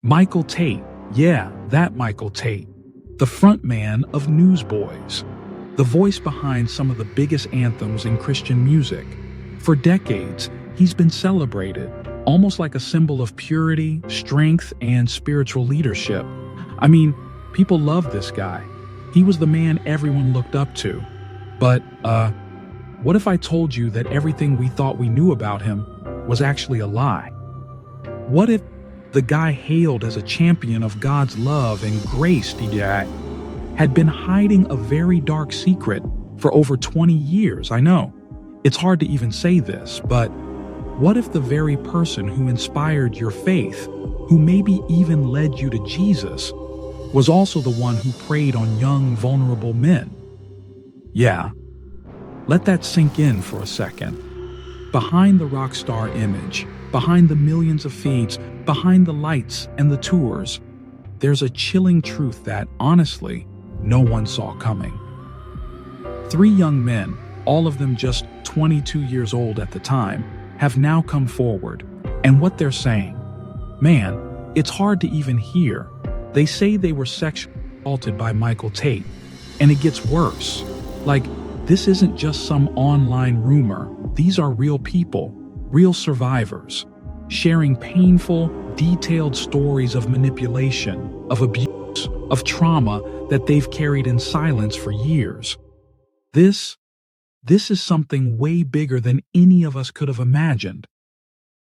Michael Tait, yeah, that Michael Tait, the frontman of Newsboys, the voice behind some of the biggest anthems in Christian music. For decades, he's been celebrated, almost like a symbol of purity, strength, and spiritual leadership. I mean, people love this guy. He was the man everyone looked up to. But, what if I told you that everything we thought we knew about him was actually a lie? What if the guy hailed as a champion of God's love and grace had been hiding a very dark secret for over 20 years? I know, it's hard to even say this, but what if the very person who inspired your faith, who maybe even led you to Jesus, was also the one who preyed on young, vulnerable men? Yeah, let that sink in for a second. Behind the rock star image, behind the millions of feeds, behind the lights and the tours, there's a chilling truth that, honestly, no one saw coming. 3 young men, all of them just 22 years old at the time, have now come forward, and what they're saying, man, it's hard to even hear. They say they were sexually assaulted by Michael Tait, and it gets worse. Like, this isn't just some online rumor. These are real people, real survivors, sharing painful, detailed stories of manipulation, of abuse, of trauma that they've carried in silence for years. This is something way bigger than any of us could have imagined.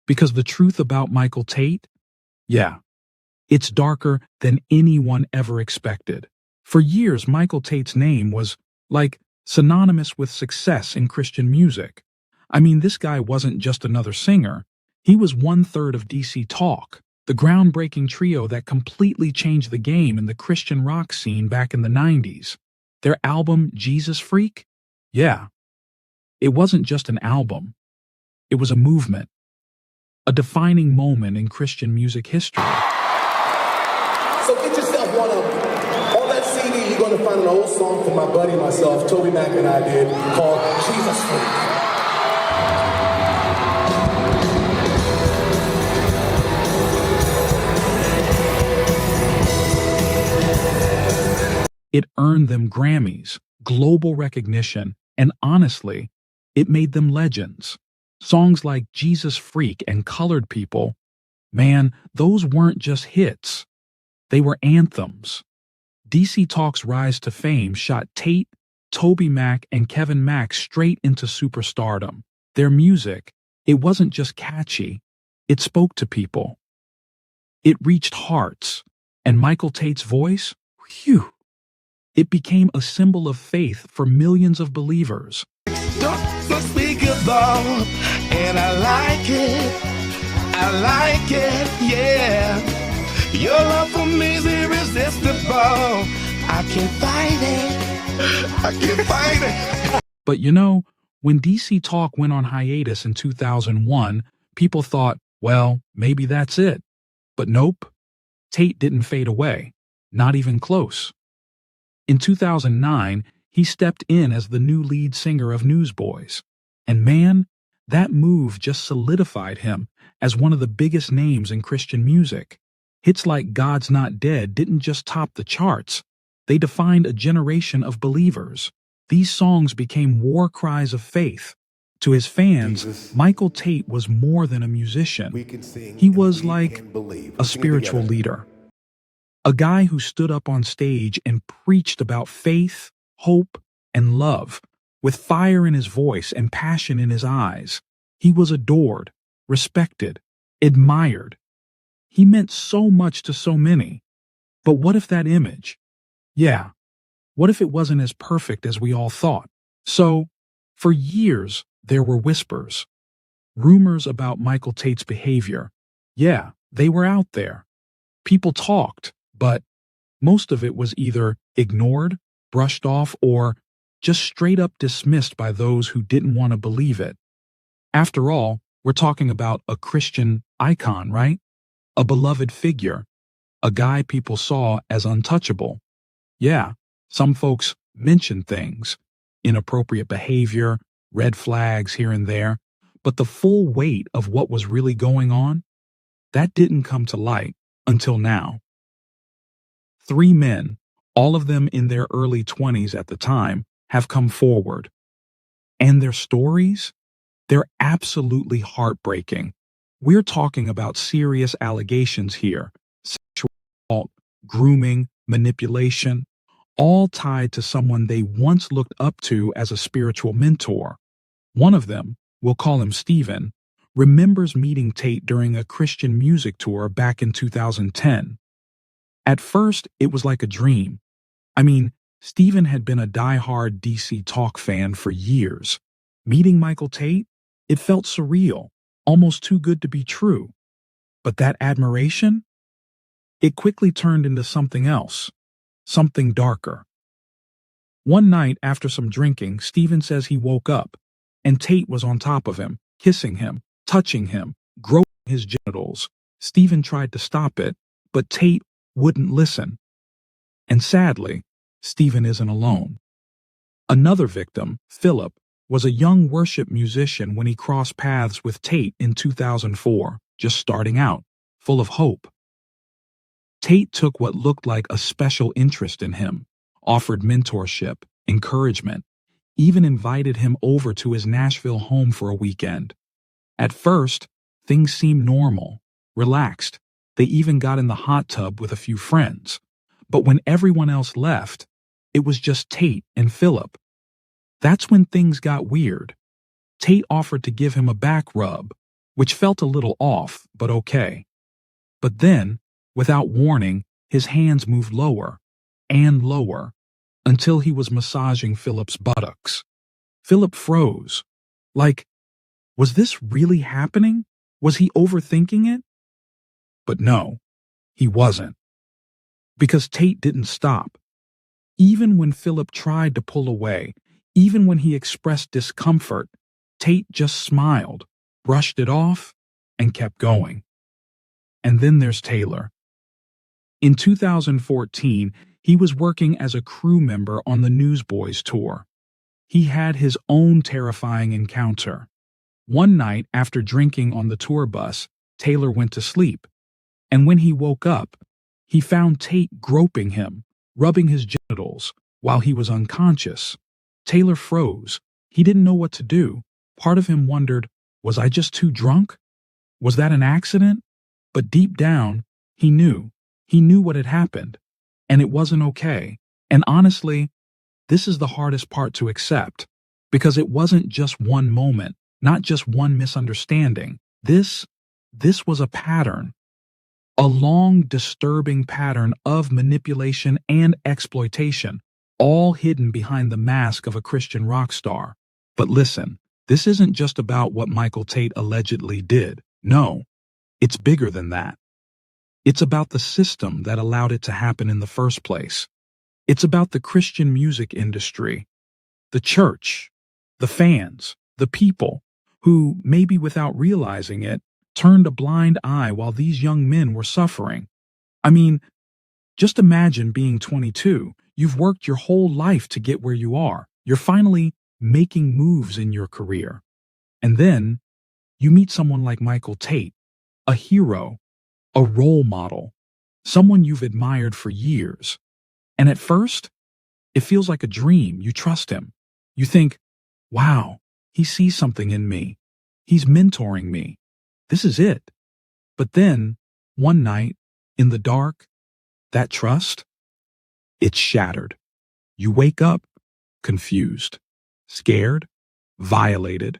Because the truth about Michael Tait, yeah, it's darker than anyone ever expected. For years, Michael Tait's name was, like, synonymous with success in Christian music. I mean, this guy wasn't just another singer. He was 1/3 of DC Talk, the groundbreaking trio that completely changed the game in the Christian rock scene back in the 90s. Their album, Jesus Freak? Yeah. It wasn't just an album. It was a movement. A defining moment in Christian music history. So get yourself one of them. On that CD, you're going to find an old song from my buddy and myself, Toby Mac and I did, called Jesus Freak. It earned them Grammys, global recognition, and honestly, it made them legends. Songs like Jesus Freak and Colored People, man, those weren't just hits. They were anthems. DC Talk's rise to fame shot Tait, Toby Mac, and Kevin Mack straight into superstardom. Their music, it wasn't just catchy, it spoke to people. It reached hearts, and Michael Tait's voice, whew, it became a symbol of faith for millions of believers. Don't speak about, and I like it, yeah. Your love for me is irresistible. I can't fight it. But you know, when DC Talk went on hiatus in 2001, people thought, well, maybe that's it. But nope, Tait didn't fade away, not even close. In 2009, he stepped in as the new lead singer of Newsboys. And man, that move just solidified him as one of the biggest names in Christian music. Hits like God's Not Dead didn't just top the charts. They defined a generation of believers. These songs became war cries of faith. To his fans, Jesus, Michael Tait was more than a musician. He was like a spiritual leader. A guy who stood up on stage and preached about faith, hope, and love, with fire in his voice and passion in his eyes. He was adored, respected, admired. He meant so much to so many. But what if that image? Yeah, what if it wasn't as perfect as we all thought? So, for years, there were whispers. Rumors about Michael Tait's behavior. Yeah, they were out there. People talked, but most of it was either ignored, brushed off, or just straight up dismissed by those who didn't want to believe it. After all, we're talking about a Christian icon, right? A beloved figure, a guy people saw as untouchable. Yeah, some folks mentioned things, inappropriate behavior, red flags here and there, but the full weight of what was really going on, that didn't come to light. Until now. 3 men, all of them in their early 20s at the time, have come forward. And their stories? They're absolutely heartbreaking. We're talking about serious allegations here: sexual assault, grooming, manipulation, all tied to someone they once looked up to as a spiritual mentor. One of them, we'll call him Stephen, remembers meeting Tait during a Christian music tour back in 2010. At first, it was like a dream. I mean, Stephen had been a die-hard DC Talk fan for years. Meeting Michael Tait, it felt surreal, almost too good to be true. But that admiration? It quickly turned into something else, something darker. One night after some drinking, Stephen says he woke up, and Tait was on top of him, kissing him, touching him, groping his genitals. Stephen tried to stop it, but Tait wouldn't listen. And sadly, Stephen isn't alone. Another victim, Philip, was a young worship musician when he crossed paths with Tait in 2004, just starting out, full of hope. Tait took what looked like a special interest in him, offered mentorship, encouragement, even invited him over to his Nashville home for a weekend. At first, things seemed normal, relaxed. They even got in the hot tub with a few friends. But when everyone else left, it was just Tait and Philip. That's when things got weird. Tait offered to give him a back rub, which felt a little off, but okay. But then, without warning, his hands moved lower and lower until he was massaging Philip's buttocks. Philip froze. Like, was this really happening? Was he overthinking it? But no, he wasn't. Because Tait didn't stop. Even when Philip tried to pull away, even when he expressed discomfort, Tait just smiled, brushed it off, and kept going. And then there's Taylor. In 2014, he was working as a crew member on the Newsboys tour. He had his own terrifying encounter. One night after drinking on the tour bus, Taylor went to sleep. And when he woke up, he found Tait groping him, rubbing his genitals, while he was unconscious. Taylor froze. He didn't know what to do. Part of him wondered, was I just too drunk? Was that an accident? But deep down, he knew. He knew what had happened. And it wasn't okay. And honestly, this is the hardest part to accept. Because it wasn't just one moment, not just one misunderstanding. This was a pattern. A long, disturbing pattern of manipulation and exploitation, all hidden behind the mask of a Christian rock star. But listen, this isn't just about what Michael Tait allegedly did. No, it's bigger than that. It's about the system that allowed it to happen in the first place. It's about the Christian music industry, the church, the fans, the people who, maybe without realizing it, turned a blind eye while these young men were suffering. I mean, just imagine being 22. You've worked your whole life to get where you are. You're finally making moves in your career. And then you meet someone like Michael Tait, a hero, a role model, someone you've admired for years. And at first, it feels like a dream. You trust him. You think, wow, he sees something in me. He's mentoring me. This is it. But then, one night, in the dark, that trust, it's shattered. You wake up confused, scared, violated.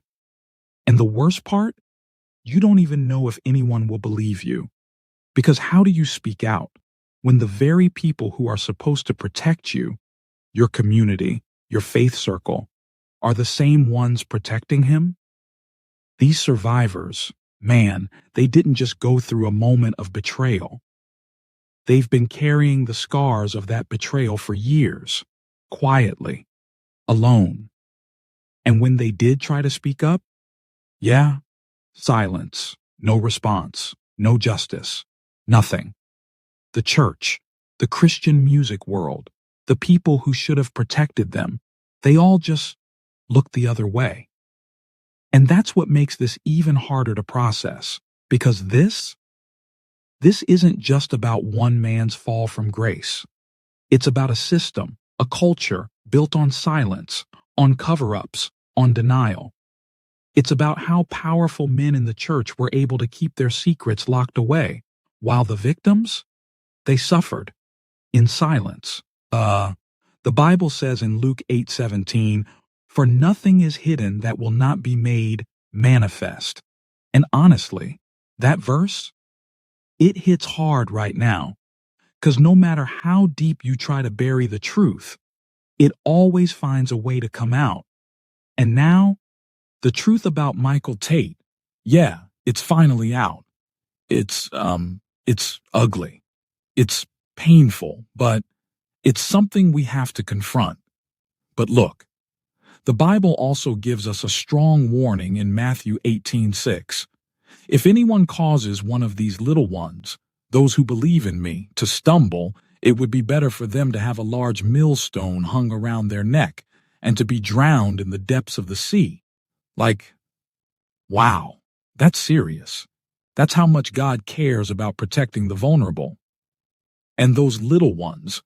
And the worst part, you don't even know if anyone will believe you. Because how do you speak out when the very people who are supposed to protect you, your community, your faith circle, are the same ones protecting him? These survivors, man, they didn't just go through a moment of betrayal. They've been carrying the scars of that betrayal for years, quietly, alone. And when they did try to speak up, yeah, silence, no response, no justice, nothing. The church, the Christian music world, the people who should have protected them, they all just looked the other way. And that's what makes this even harder to process, because this This isn't just about one man's fall from grace. It's about a system, a culture built on silence, on cover-ups, on denial. It's about how powerful men in the church were able to keep their secrets locked away, while the victims, they suffered in silence. The Bible says in Luke 8:17, "For nothing is hidden that will not be made manifest." And honestly, that verse, it hits hard right now, because no matter how deep you try to bury the truth, it always finds a way to come out. And now, the truth about Michael Tait, yeah, it's finally out. It's ugly. It's painful, but it's something we have to confront. But look, the Bible also gives us a strong warning in Matthew 18:6. If anyone causes one of these little ones, those who believe in me, to stumble, it would be better for them to have a large millstone hung around their neck and to be drowned in the depths of the sea. Like, wow, that's serious. That's how much God cares about protecting the vulnerable. And those little ones,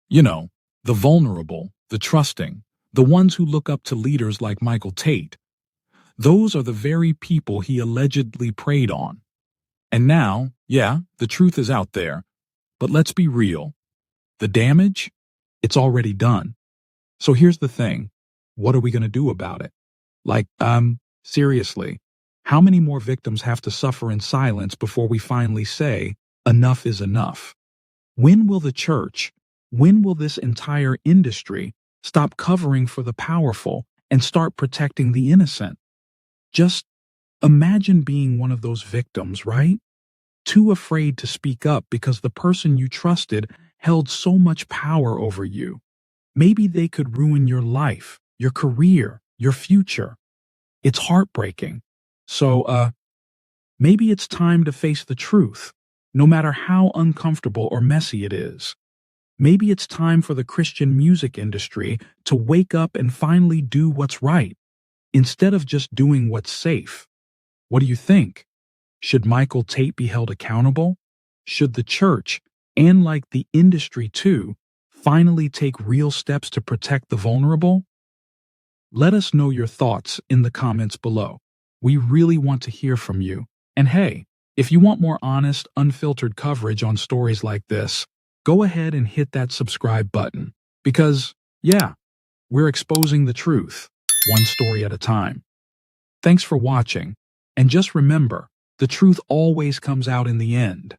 the vulnerable, the trusting, the ones who look up to leaders like Michael Tait, those are the very people he allegedly preyed on. And now, yeah, the truth is out there. But let's be real. The damage, it's already done. So here's the thing. What are we going to do about it? Seriously, how many more victims have to suffer in silence before we finally say, enough is enough? When will the church, when will this entire industry stop covering for the powerful and start protecting the innocent? Just imagine being one of those victims, right? Too afraid to speak up because the person you trusted held so much power over you. Maybe they could ruin your life, your career, your future. It's heartbreaking. So, maybe it's time to face the truth, no matter how uncomfortable or messy it is. Maybe it's time for the Christian music industry to wake up and finally do what's right, instead of just doing what's safe. What do you think? Should Michael Tait be held accountable? Should the church, and like the industry too, finally take real steps to protect the vulnerable? Let us know your thoughts in the comments below. We really want to hear from you. And hey, if you want more honest, unfiltered coverage on stories like this, go ahead and hit that subscribe button. Because, yeah, we're exposing the truth, one story at a time. Thanks for watching, and just remember, the truth always comes out in the end.